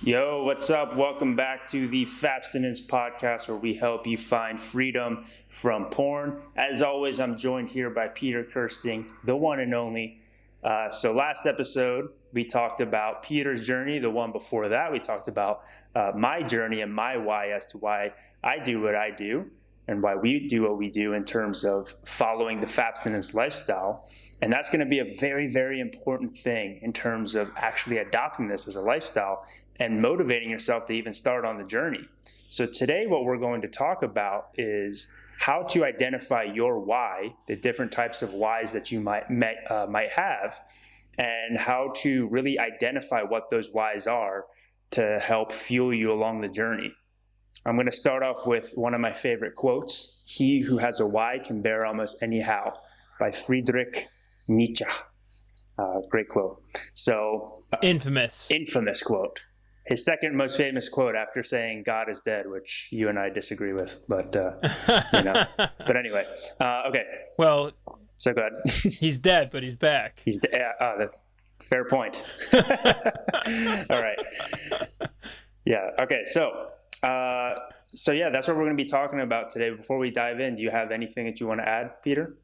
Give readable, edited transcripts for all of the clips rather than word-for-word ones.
Yo, what's up? Welcome back to the Fapstinence Podcast, where we help you find freedom from porn. As always, I'm joined here by Peter Kirsting, the one and only. So last episode, we talked about Peter's journey. The one before that, we talked about my journey and my why as to why I do what I do and why we do what we do in terms of following the Fapstinence lifestyle. And that's going to be a very, very important thing in terms of actually adopting this as a lifestyle and motivating yourself to even start on the journey. So today, what we're going to talk about is how to identify your why, the different types of whys that you might have, and how to really identify what those whys are to help fuel you along the journey. I'm going to start off with one of my favorite quotes: "He who has a why can bear almost any how," by Friedrich Nietzsche. Great quote. So infamous quote. His second most famous quote after saying "God is dead," which you and I disagree with, but But anyway, okay. Well, so go ahead. He's dead, but he's back. He's fair point. All right. Yeah. Okay. So yeah, that's what we're going to be talking about today. Before we dive in, do you have anything that you want to add, Peter?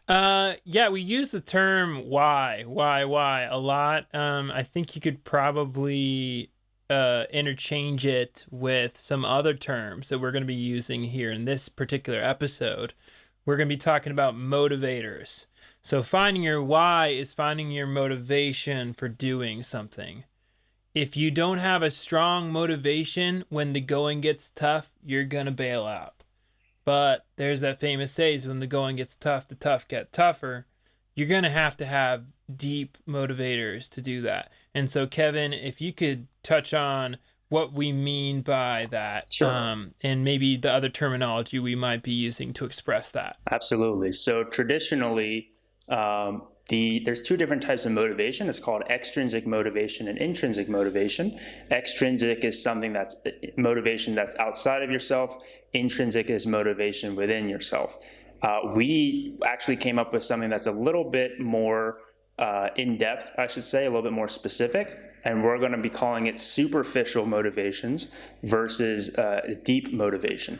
Yeah, we use the term why a lot. I think you could probably interchange it with some other terms that we're going to be using here in this particular episode. We're going to be talking about motivators. So finding your why is finding your motivation for doing something. If you don't have a strong motivation when the going gets tough, you're going to bail out. But there's that famous saying, when the going gets tough, the tough get tougher. You're going to have deep motivators to do that. And so, Kevin, if you could touch on what we mean by that, sure. And maybe the other terminology we might be using to express that. Absolutely. So traditionally, there's two different types of motivation. It's called extrinsic motivation and intrinsic motivation. Extrinsic is something that's motivation that's outside of yourself. Intrinsic is motivation within yourself. We actually came up with something that's a little bit more in-depth, I should say, a little bit more specific, and we're going to be calling it superficial motivations versus deep motivation.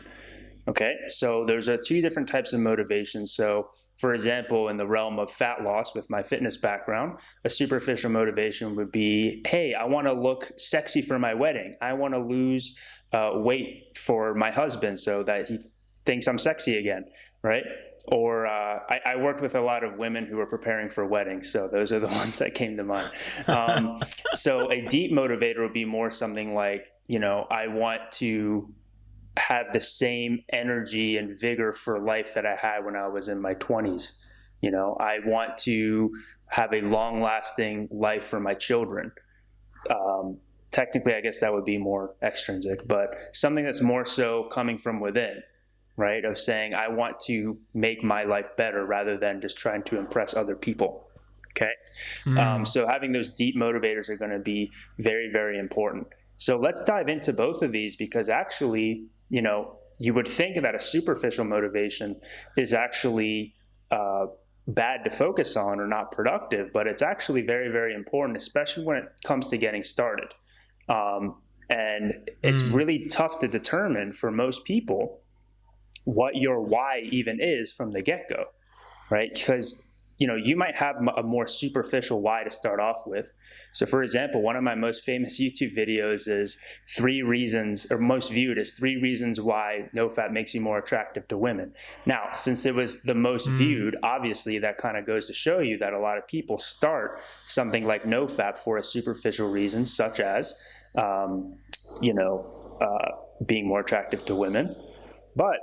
Okay, so there's two different types of motivation. So, for example, in the realm of fat loss, with my fitness background, a superficial motivation would be, hey, I want to look sexy for my wedding. I want to lose weight for my husband so that he thinks I'm sexy again, right? Or I worked with a lot of women who were preparing for weddings, so those are the ones that came to mind. So a deep motivator would be more something like, I want to have the same energy and vigor for life that I had when I was in my 20s. I want to have a long-lasting life for my children. Technically, I guess that would be more extrinsic, but something that's more so coming from within, right? Of saying, I want to make my life better rather than just trying to impress other people. Okay. So having those deep motivators are going to be very, very important. So let's dive into both of these, because actually, you would think that a superficial motivation is actually bad to focus on or not productive, but it's actually very, very important, especially when it comes to getting started. And it's really tough to determine for most people what your why even is from the get-go, right? Because you might have a more superficial why to start off with. So for example, one of my most famous YouTube videos is 3 reasons, or most viewed as 3 reasons why nofap makes you more attractive to women. Now, since it was the most viewed, obviously that kind of goes to show you that a lot of people start something like nofap for a superficial reason, such as, being more attractive to women. But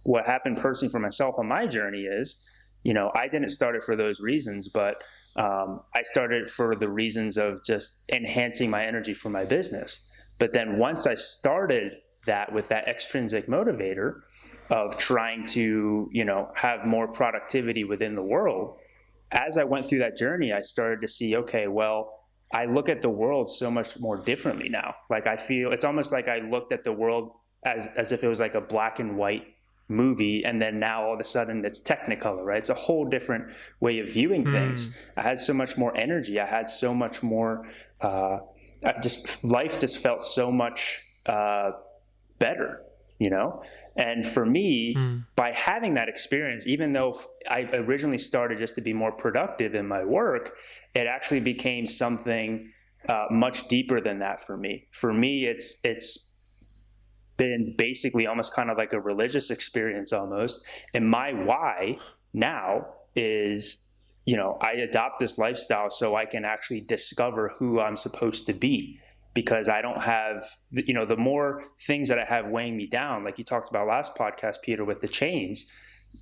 what happened personally for myself on my journey is, I didn't start it for those reasons, but I started for the reasons of just enhancing my energy for my business. But then once I started that with that extrinsic motivator of trying to, have more productivity within the world, as I went through that journey, I started to see, okay, well, I look at the world so much more differently now. Like I feel it's almost like I looked at the world as if it was like a black and white movie, and then now all of a sudden it's Technicolor, right? It's a whole different way of viewing things. I had so much more energy. I had so much more life just felt so much better, you know? And for me, by having that experience, even though I originally started just to be more productive in my work, it actually became something much deeper than that for me. For me, it's been basically almost kind of like a religious experience almost. And my why now is, you know, I adopt this lifestyle so I can actually discover who I'm supposed to be. Because I don't have, you know, the more things that I have weighing me down, like you talked about last podcast, Peter, with the chains,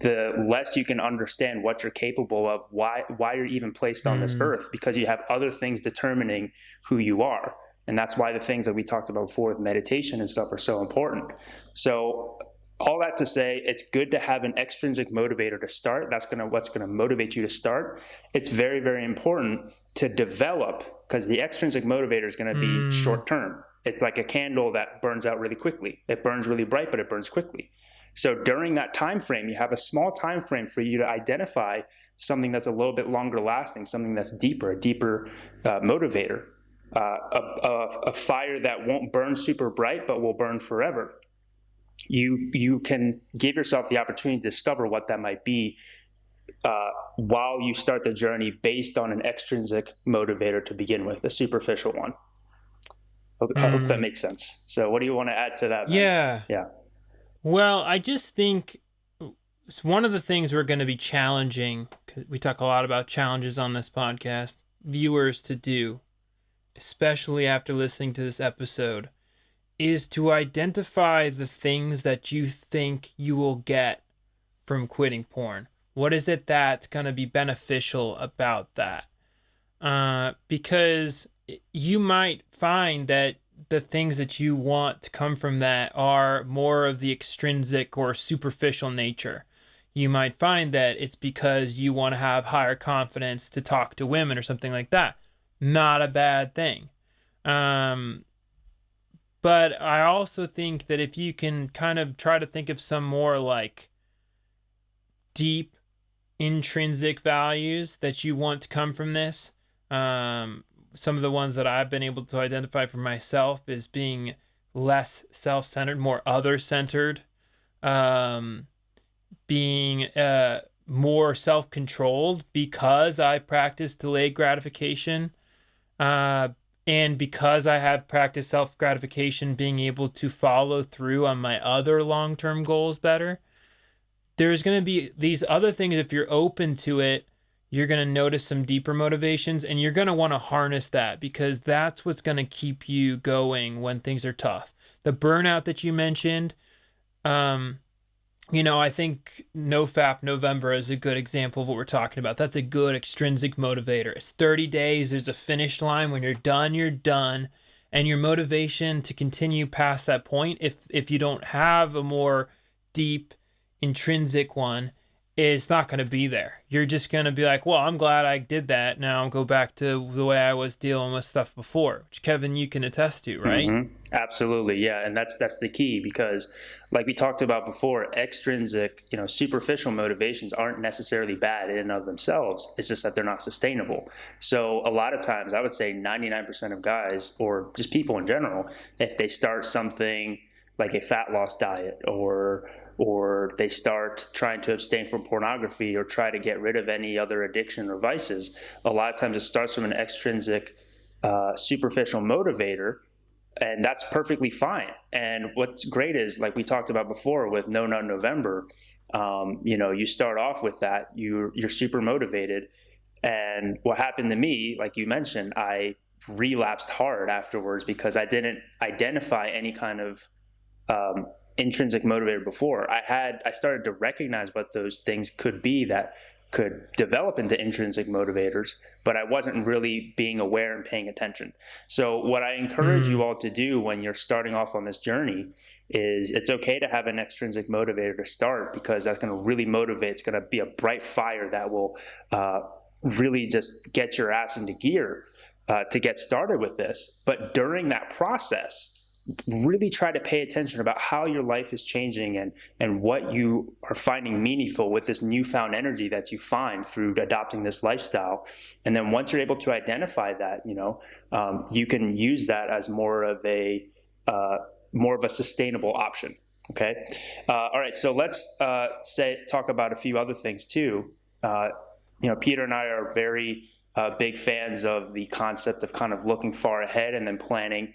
the less you can understand what you're capable of, why you're even placed on this earth, because you have other things determining who you are. And that's why the things that we talked about before with meditation and stuff are so important. So all that to say, it's good to have an extrinsic motivator to start. That's what's going to motivate you to start. It's very, very important to develop, because the extrinsic motivator is going to be short term. It's like a candle that burns out really quickly. It burns really bright, but it burns quickly. So during that time frame, you have a small time frame for you to identify something that's a little bit longer lasting, something that's deeper, a deeper motivator, a fire that won't burn super bright, but will burn forever. You can give yourself the opportunity to discover what that might be while you start the journey based on an extrinsic motivator to begin with, a superficial one. I hope that makes sense. So what do you want to add to that, man? Yeah. Well, I just think one of the things we're going to be challenging, because we talk a lot about challenges on this podcast, viewers to do, especially after listening to this episode, is to identify the things that you think you will get from quitting porn. What is it that's going to be beneficial about that? Because you might find that the things that you want to come from that are more of the extrinsic or superficial nature. You might find that it's because you want to have higher confidence to talk to women or something like that. Not a bad thing. But I also think that if you can kind of try to think of some more like deep intrinsic values that you want to come from this, some of the ones that I've been able to identify for myself is being less self-centered, more other-centered, being more self-controlled because I practice delayed gratification, and because I have practiced self-gratification, being able to follow through on my other long-term goals better. There's going to be these other things. If you're open to it, you're going to notice some deeper motivations, and you're going to want to harness that, because that's what's going to keep you going when things are tough. The burnout that you mentioned, you know, I think nofap November is a good example of what we're talking about. That's a good extrinsic motivator. It's 30 days. There's a finish line. When you're done, you're done. And your motivation to continue past that point, if you don't have a more deep intrinsic one, is not going to be there. You're just going to be like, well, I'm glad I did that. Now I'll go back to the way I was dealing with stuff before, which Kevin, you can attest to, right? Mm-hmm. Absolutely. Yeah. And that's the key, because like we talked about before, extrinsic, you know, superficial motivations aren't necessarily bad in and of themselves. It's just that they're not sustainable. So a lot of times I would say 99% of guys, or just people in general, if they start something like a fat loss diet, or they start trying to abstain from pornography, or try to get rid of any other addiction or vices, a lot of times it starts from an extrinsic, superficial motivator, and that's perfectly fine. And what's great is, like we talked about before with No Nut November, you know, you start off with that, you're super motivated. And what happened to me, like you mentioned, I relapsed hard afterwards because I didn't identify any kind of intrinsic motivator before. I started to recognize what those things could be that could develop into intrinsic motivators, but I wasn't really being aware and paying attention. So what I encourage you all to do when you're starting off on this journey is, it's okay to have an extrinsic motivator to start, because that's going to really motivate. It's going to be a bright fire that will really just get your ass into gear to get started with this. But during that process, really try to pay attention about how your life is changing and what you are finding meaningful with this newfound energy that you find through adopting this lifestyle. And then once you're able to identify that, you can use that as more of a sustainable option. Okay. All right. So let's talk about a few other things too. Peter and I are very big fans of the concept of kind of looking far ahead and then planning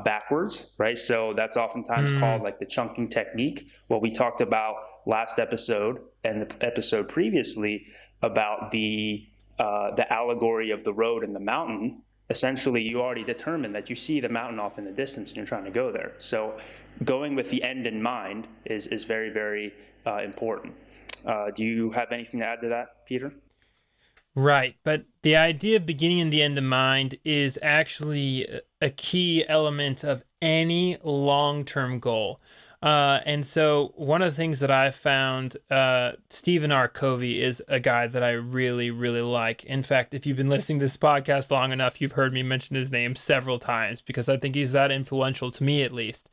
backwards, right? So that's oftentimes called like the chunking technique. What we talked about last episode and the episode previously about the allegory of the road and the mountain. Essentially, you already determined that you see the mountain off in the distance and you're trying to go there. So going with the end in mind is very, very important. Do you have anything to add to that, Peter? Right, but the idea of beginning and the end in mind is actually a key element of any long-term goal. And so one of the things that I found, Stephen R. Covey is a guy that I really, really like. In fact, if you've been listening to this podcast long enough, you've heard me mention his name several times because I think he's that influential to me, at least.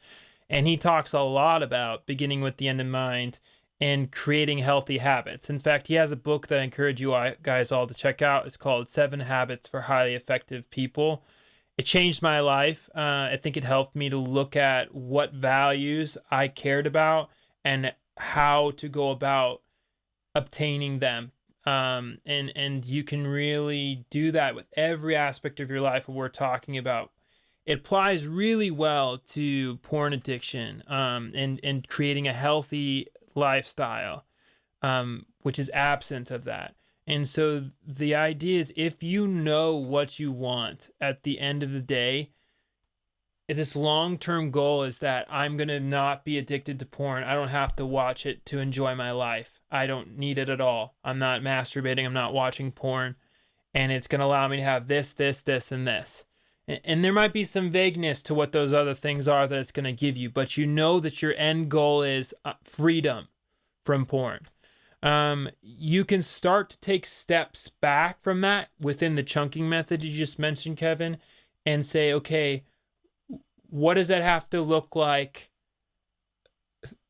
And he talks a lot about beginning with the end in mind and creating healthy habits. In fact, he has a book that I encourage you guys all to check out. It's called 7 Habits for Highly Effective People. It changed my life. I think it helped me to look at what values I cared about and how to go about obtaining them. And you can really do that with every aspect of your life that we're talking about. It applies really well to porn addiction and creating a healthy lifestyle, which is absent of that. And so the idea is if you know what you want at the end of the day, this long-term goal is that I'm going to not be addicted to porn. I don't have to watch it to enjoy my life. I don't need it at all. I'm not masturbating. I'm not watching porn. And it's going to allow me to have this, this, this, and this. And there might be some vagueness to what those other things are that it's going to give you, but you know that your end goal is freedom from porn. You can start to take steps back from that within the chunking method you just mentioned, Kevin, and say, okay, what does that have to look like?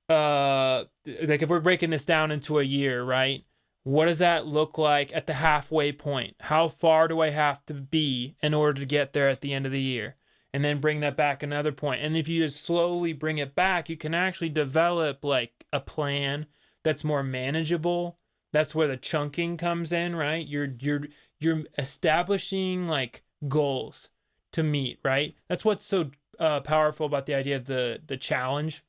Like if we're breaking this down into a year, right? What does that look like at the halfway point? How far do I have to be in order to get there at the end of the year? And then bring that back another point. And if you just slowly bring it back, you can actually develop like a plan that's more manageable. That's where the chunking comes in, right? You're establishing like goals to meet, right? That's what's so powerful about the idea of the challenge,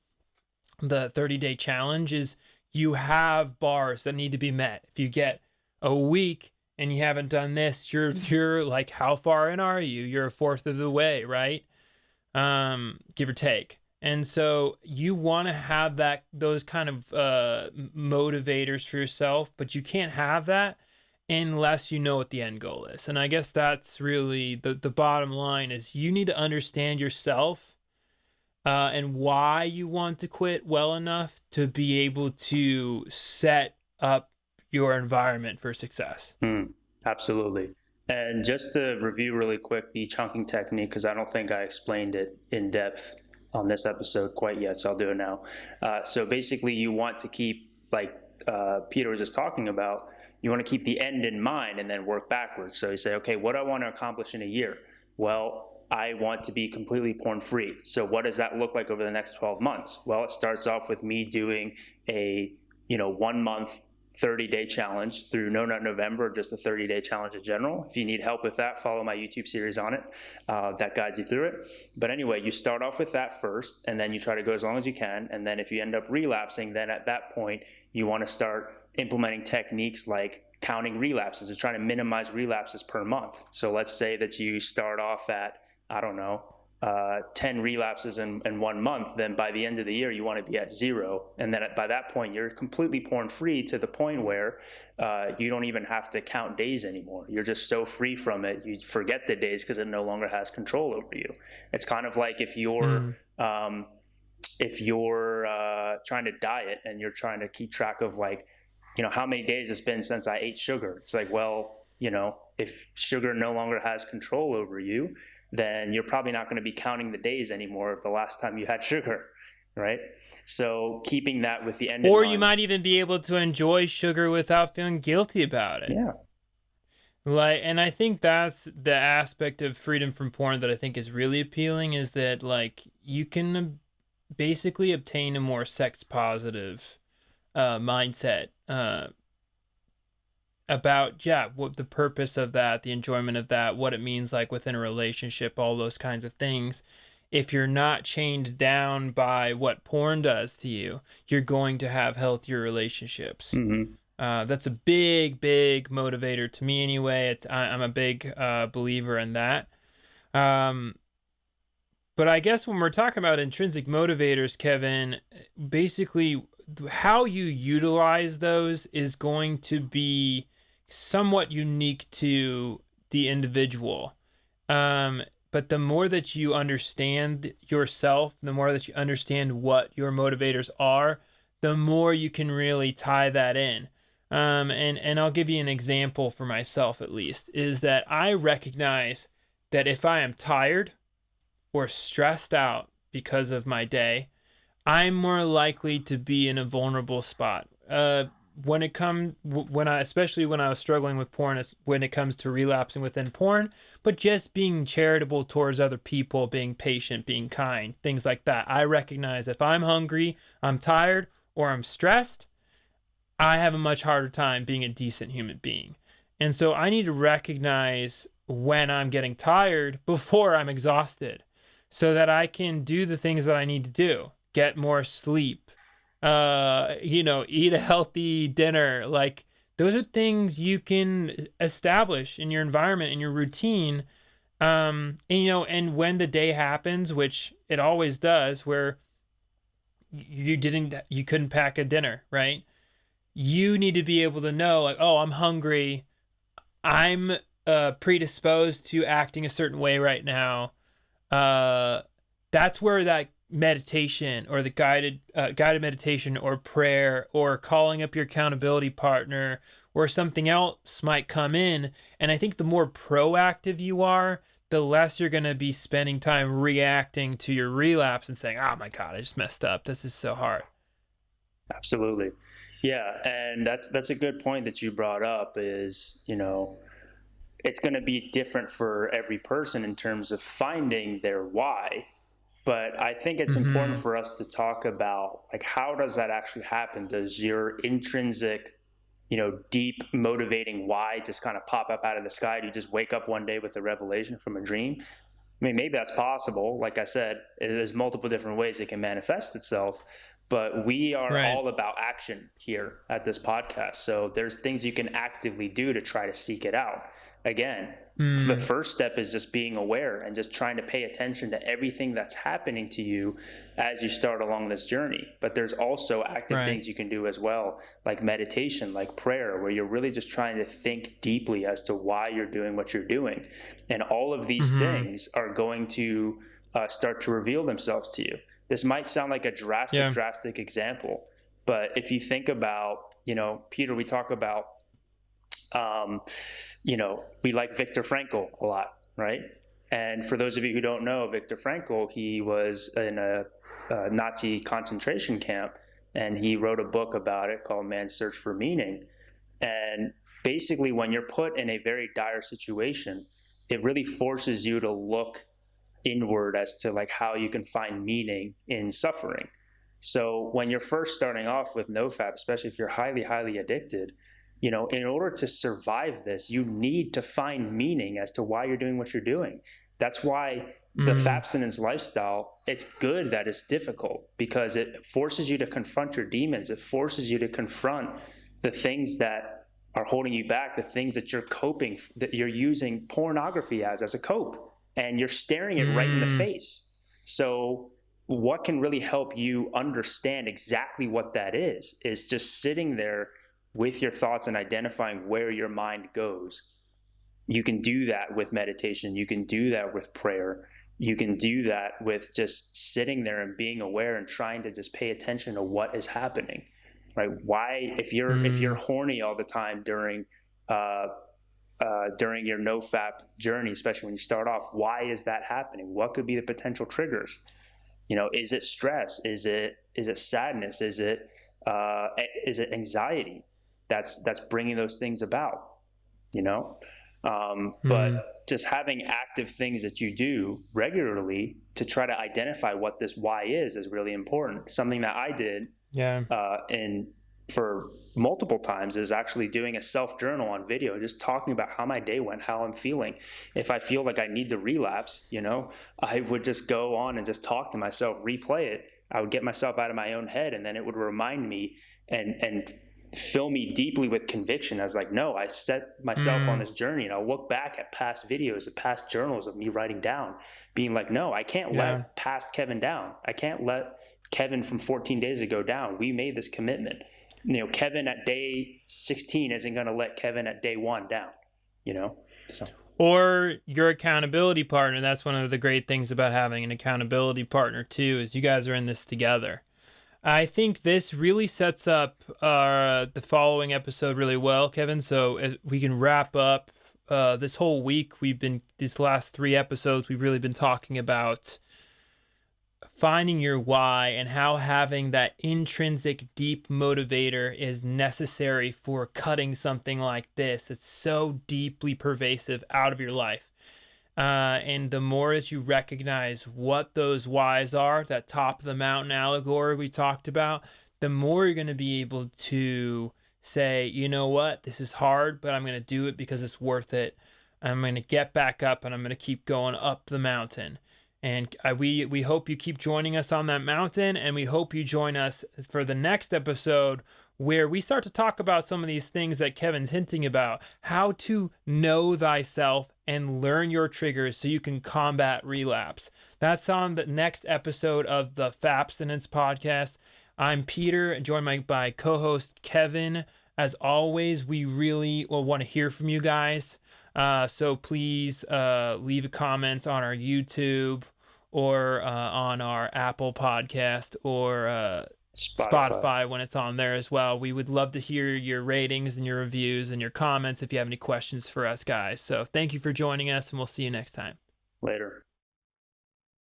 the 30-day challenge is you have bars that need to be met. If you get a week and you haven't done this, you're like, how far in are you? You're a fourth of the way, right? Give or take. And so you want to have those kind of motivators for yourself, but you can't have that unless you know what the end goal is. And I guess that's really the bottom line is you need to understand yourself and why you want to quit well enough to be able to set up your environment for success. Absolutely. And just to review really quick the chunking technique, because I don't think I explained it in depth on this episode quite yet, so I'll do it now. So basically you want to keep, like Peter was just talking about, you want to keep the end in mind and then work backwards. So you say, okay, what do I want to accomplish in a year? Well, I want to be completely porn free. So what does that look like over the next 12 months? Well, it starts off with me doing a 1 month 30-day challenge through No Nut November, just a 30-day challenge in general. If you need help with that, follow my YouTube series on it that guides you through it. But anyway, you start off with that first, and then you try to go as long as you can. And then if you end up relapsing, then at that point, you want to start implementing techniques like counting relapses and trying to minimize relapses per month. So let's say that you start off at, 10 relapses in 1 month, then by the end of the year, you want to be at 0. And then by that point, you're completely porn free to the point where you don't even have to count days anymore. You're just so free from it. You forget the days because it no longer has control over you. It's kind of like if you're trying to diet and you're trying to keep track of how many days it's been since I ate sugar. It's like, well, if sugar no longer has control over you, then you're probably not going to be counting the days anymore of the last time you had sugar, right? So keeping that with the end in Or mind. you might even be able to enjoy sugar without feeling guilty about it. Yeah. Like, and I think that's the aspect of freedom from porn that I think is really appealing, is that like you can basically obtain a more sex positive mindset about what the purpose of that, the enjoyment of that, what it means like within a relationship, all those kinds of things. If you're not chained down by what porn does to you, you're going to have healthier relationships. Mm-hmm. That's a big motivator to me anyway. I'm a big believer in that. But I guess when we're talking about intrinsic motivators, Kevin, basically how you utilize those is going to be somewhat unique to the individual. But the more that you understand yourself, the more that you understand what your motivators are, the more you can really tie that in. And I'll give you an example for myself, at least, is that I recognize that if I am tired or stressed out because of my day, I'm more likely to be in a vulnerable spot. Especially when I was struggling with porn, when it comes to relapsing within porn, but just being charitable towards other people, being patient, being kind, things like that. I recognize if I'm hungry, I'm tired, or I'm stressed, I have a much harder time being a decent human being. And so I need to recognize when I'm getting tired before I'm exhausted, so that I can do the things that I need to do. Get more sleep, eat a healthy dinner. Like, those are things you can establish in your environment, in your routine. And when the day happens, which it always does, where you couldn't pack a dinner, right? You need to be able to know, like, oh, I'm hungry. I'm predisposed to acting a certain way right now. That's where that meditation, or the guided meditation, or prayer, or calling up your accountability partner, or something else might come in. And I think the more proactive you are, the less you're going to be spending time reacting to your relapse and saying, oh my God, I just messed up. This is so hard. Absolutely. Yeah. And that's a good point that you brought up is, it's going to be different for every person in terms of finding their why. But I think it's important for us to talk about, like, how does that actually happen? Does your intrinsic, deep motivating why just kind of pop up out of the sky? Do you just wake up one day with a revelation from a dream? I mean, maybe that's possible. Like I said, there's multiple different ways it can manifest itself. But we are all about action here at this podcast. So there's things you can actively do to try to seek it out. Again, the first step is just being aware and just trying to pay attention to everything that's happening to you as you start along this journey. But there's also active things you can do as well, like meditation, like prayer, where you're really just trying to think deeply as to why you're doing what you're doing. And all of these things are going to start to reveal themselves to you. This might sound like a drastic example, but if you think about, Peter, we talk about, we like Viktor Frankl a lot, right? And for those of you who don't know, Viktor Frankl, he was in a Nazi concentration camp, and he wrote a book about it called Man's Search for Meaning. And basically, when you're put in a very dire situation, it really forces you to look inward as to like how you can find meaning in suffering. So when you're first starting off with nofap, especially if you're highly, highly addicted, in order to survive this, you need to find meaning as to why you're doing what you're doing. That's why the Fapstinence lifestyle, it's good that it's difficult, because it forces you to confront your demons. It forces you to confront the things that are holding you back, the things that you're coping, that you're using pornography as a cope. And you're staring it right in the face. So what can really help you understand exactly what that is just sitting there with your thoughts and identifying where your mind goes. You can do that with meditation. You can do that with prayer. You can do that with just sitting there and being aware and trying to just pay attention to what is happening, right? Why, if you're horny all the time during during your nofap journey, especially when you start off. Why is that happening? What could be the potential triggers? Is it stress? Is it sadness? Is it anxiety that's bringing those things about? But just having active things that you do regularly to try to identify what this why is really important. Something that I did and for multiple times is actually doing a self-journal on video, just talking about how my day went, how I'm feeling. If I feel like I need to relapse, I would just go on and just talk to myself, replay it. I would get myself out of my own head, and then it would remind me and fill me deeply with conviction. I was like, no, I set myself on this journey, and I'll look back at past videos and past journals of me writing down, being like, no, I can't let past Kevin down. I can't let Kevin from 14 days ago down. We made this commitment. Kevin at day 16 isn't going to let Kevin at day 1 down, so. Or your accountability partner. That's one of the great things about having an accountability partner too, is you guys are in this together. I think this really sets up the following episode really well, Kevin. So we can wrap up this whole week. These last 3 episodes, we've really been talking about finding your why and how having that intrinsic deep motivator is necessary for cutting something like this. It's so deeply pervasive out of your life. And the more as you recognize what those whys are, that top of the mountain allegory we talked about, the more you're going to be able to say, you know what, this is hard, but I'm going to do it because it's worth it. I'm going to get back up and I'm going to keep going up the mountain. And we hope you keep joining us on that mountain, and we hope you join us for the next episode where we start to talk about some of these things that Kevin's hinting about, how to know thyself and learn your triggers so you can combat relapse. That's on the next episode of the Fapstinence Podcast. I'm Peter, joined by co-host Kevin. As always, we really want to hear from you guys. So please leave a comment on our YouTube or on our Apple podcast or Spotify when it's on there as well. We would love to hear your ratings and your reviews and your comments if you have any questions for us guys. So thank you for joining us, and we'll see you next time. Later.